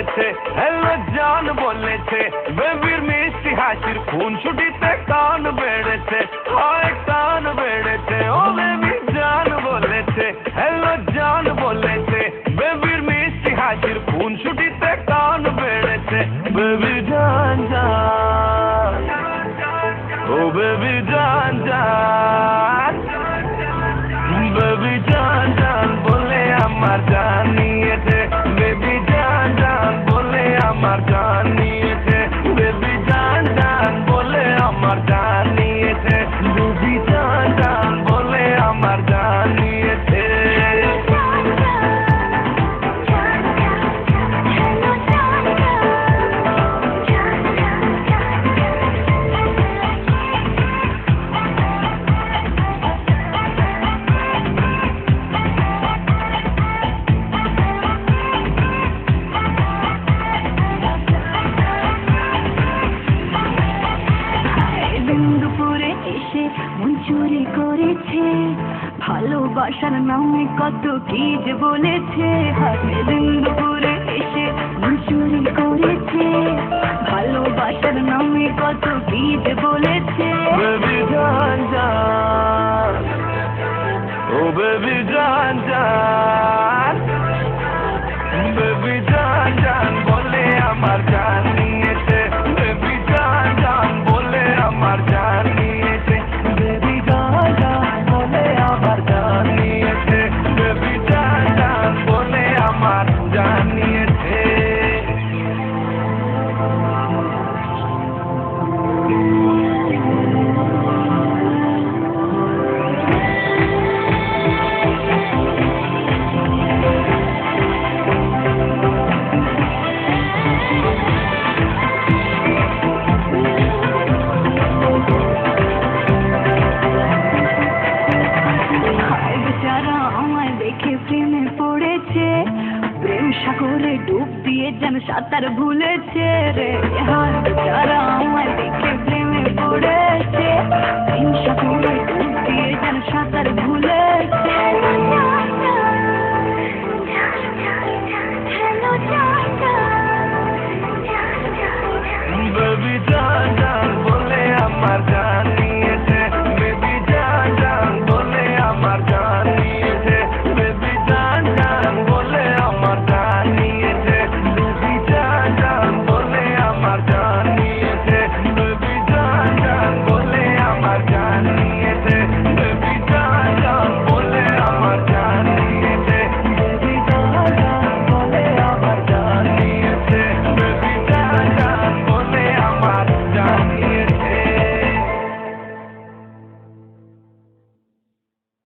বেড়েছে, হ্যালো জান বলেছে, বেবির মিষ্টি হাসির খুন ছুটিতে কান বেড়েছে, হয় কান বেড়েছে, ও বেবি জান বলেছে, হ্যালো জান বলেছে, বেবির মিষ্টি হাসির খুন ছুটিতে কান বেড়েছে, বেবি জান জান, ও বেবি জান জান, বেবি জান জান বলে আমার জান নিয়েছে, বেবি জান জান বলে আমার জান নিয়েছে, বেবি জান জান বলে আমার জান নিয়েছে, বেবি জান জান বলে আমার জান নিয়েছে। দুপুরে এসে মন চুরি করেছে, ভালোবাসার নামে কত কি যে বলেছে, দুপুরে এসে মন চুরি করেছে, ভালোবাসার নামে কত কি যে বলেছে, বেবি জান জান, ও বেবি জান জান, বেবি জান জান বলে আমার জান নিয়েছে, বেবি জান জান বলে আমার জান নিয়েছে, বেবি জান জান বলে আমার জান নিয়েছে, বেবি জান জান বলে আমার জান নিয়েছে। বেচারা আমায় দেখে প্রেমে পড়েছে, প্রেম সাগরে ডুব দিয়ে যেন সাঁতার ভুলেছে রে, হায় বেচারা আমায় দেখে প্রেমে পড়েছে, প্রেম সাগরে